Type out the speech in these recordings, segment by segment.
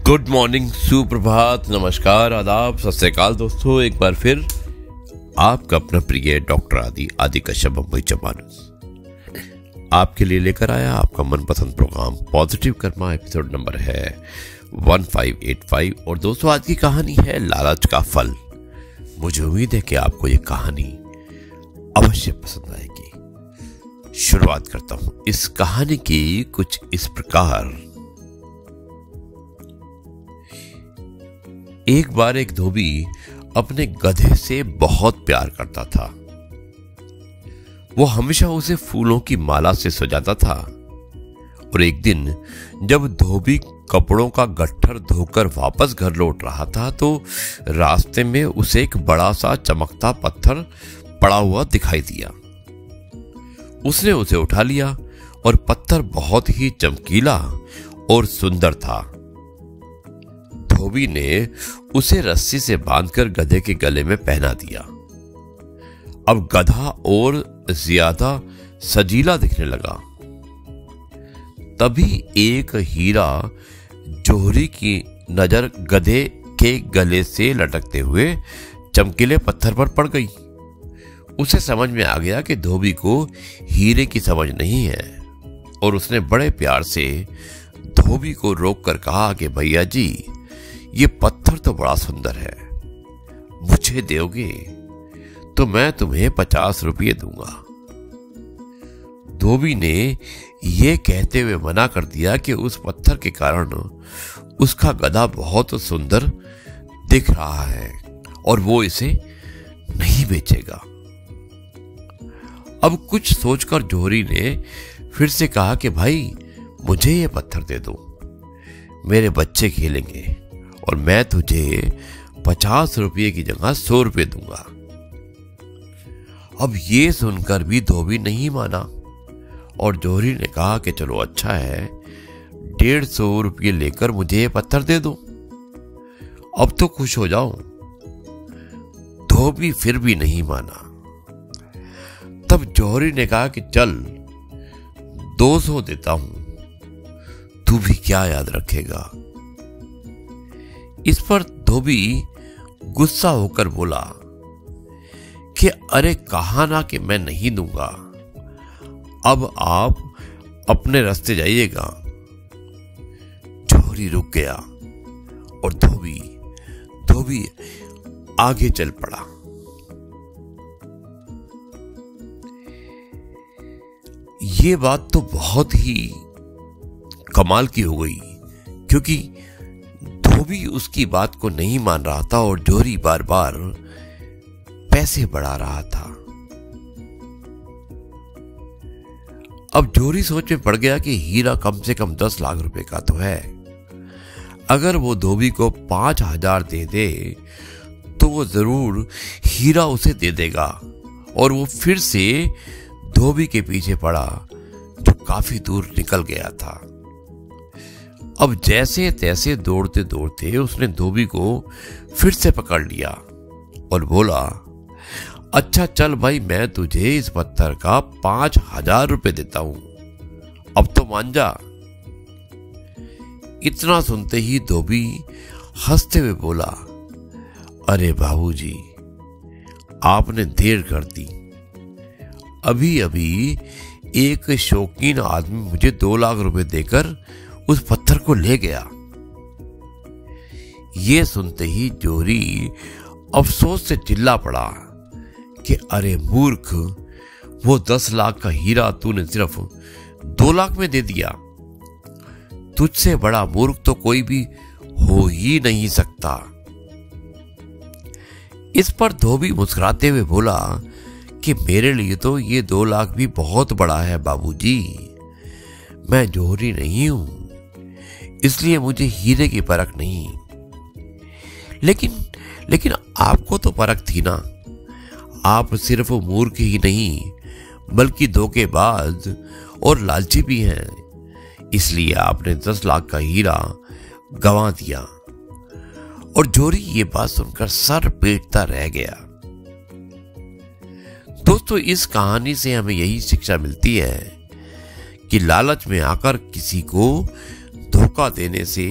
Good morning, सुप्रभात, नमस्कार, आदाब, सत श्री अकाल दोस्तों। एक बार फिर आपका अपना प्रिय डॉक्टर आदि कश्यप बम्बई चमानुस आपके लिए लेकर आया आपका मनपसंद program positive karma. Episode number है 1585 और दोस्तों आज की कहानी है लालच का फल। मुझे उम्मीद है कि आपको ये कहानी अवश्य पसंद आएगी। शुरुआत करता हूं इस कहानी की कुछ इस प्रकार। एक बार एक धोबी अपने गधे से बहुत प्यार करता था। वो हमेशा उसे फूलों की माला से सजाता था और एक दिन जब धोबी कपड़ों का गट्ठर धोकर वापस घर लौट रहा था तो रास्ते में उसे एक बड़ा सा चमकता पत्थर पड़ा हुआ दिखाई दिया। उसने उसे उठा लिया और पत्थर बहुत ही चमकीला और सुंदर था। धोबी ने उसे रस्सी से बांधकर गधे के गले में पहना दिया। अब गधा और ज्यादा सजीला दिखने लगा। तभी एक हीरा जोहरी की नजर गधे के गले से लटकते हुए चमकीले पत्थर पर पड़ गई। उसे समझ में आ गया कि धोबी को हीरे की समझ नहीं है और उसने बड़े प्यार से धोबी को रोककर कहा कि भैया जी, ये पत्थर तो बड़ा सुंदर है, मुझे दोगे तो मैं तुम्हें 50 रुपये दूंगा। धोबी ने यह कहते हुए मना कर दिया कि उस पत्थर के कारण उसका गधा बहुत सुंदर दिख रहा है और वो इसे नहीं बेचेगा। अब कुछ सोचकर जोहरी ने फिर से कहा कि भाई, मुझे ये पत्थर दे दो, मेरे बच्चे खेलेंगे और मैं तुझे 50 रुपये की जगह 100 रुपये दूंगा। अब ये सुनकर भी धोबी नहीं माना और जोहरी ने कहा कि चलो अच्छा है, 150 रुपये लेकर मुझे ये पत्थर दे दो, अब तो खुश हो जाओ। धोबी फिर भी नहीं माना। तब जोहरी ने कहा कि चल 200 देता हूं, तू भी क्या याद रखेगा। इस पर धोबी गुस्सा होकर बोला कि अरे कहा ना कि मैं नहीं दूंगा, अब आप अपने रास्ते जाइएगा। जोहरी रुक गया और धोबी आगे चल पड़ा। ये बात तो बहुत ही कमाल की हो गई क्योंकि धोबी उसकी बात को नहीं मान रहा था और जोहरी बार बार पैसे बढ़ा रहा था। अब जोहरी सोच में पड़ गया कि हीरा कम से कम 10 लाख रुपए का तो है। अगर वो धोबी को 5,000 दे दे तो वो जरूर हीरा उसे दे देगा और वो फिर से धोबी के पीछे पड़ा जो काफी दूर निकल गया था। अब जैसे तैसे दौड़ते दौड़ते उसने धोबी को फिर से पकड़ लिया और बोला, अच्छा चल भाई, मैं तुझे इस पत्थर का 5,000 रुपये देता हूं, अब तो मान जा। इतना सुनते ही धोबी हंसते हुए बोला, अरे बाबूजी, आपने देर कर दी। अभी अभी एक शौकीन आदमी मुझे 2 लाख रुपए देकर उस पत्थर को ले गया। ये सुनते ही जोहरी अफसोस से चिल्ला पड़ा कि अरे मूर्ख, वो 10 लाख का हीरा तूने सिर्फ 2 लाख में दे दिया। तुझसे बड़ा मूर्ख तो कोई भी हो ही नहीं सकता। इस पर धोबी मुस्कुराते हुए बोला कि मेरे लिए तो ये 2 लाख भी बहुत बड़ा है बाबूजी। मैं जोहरी नहीं हूं, इसलिए मुझे हीरे की परख नहीं। लेकिन आपको तो परख थी ना। आप सिर्फ मूर्ख ही नहीं बल्कि धोखेबाज और लालची भी हैं, इसलिए आपने 10 लाख का हीरा गंवा दिया। और जोहरी ये बात सुनकर सर पीटता रह गया। दोस्तों, इस कहानी से हमें यही शिक्षा मिलती है कि लालच में आकर किसी को धोखा देने से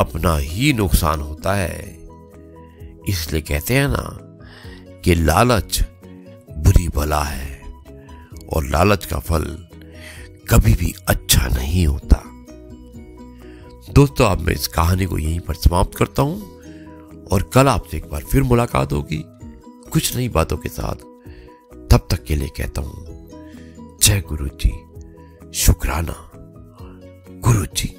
अपना ही नुकसान होता है। इसलिए कहते हैं ना कि लालच बुरी बला है और लालच का फल कभी भी अच्छा नहीं होता। दोस्तों, अब मैं इस कहानी को यहीं पर समाप्त करता हूं और कल आपसे एक बार फिर मुलाकात होगी कुछ नई बातों के साथ। तब तक के लिए कहता हूं जय गुरु जी, शुक्राना गुरु जी।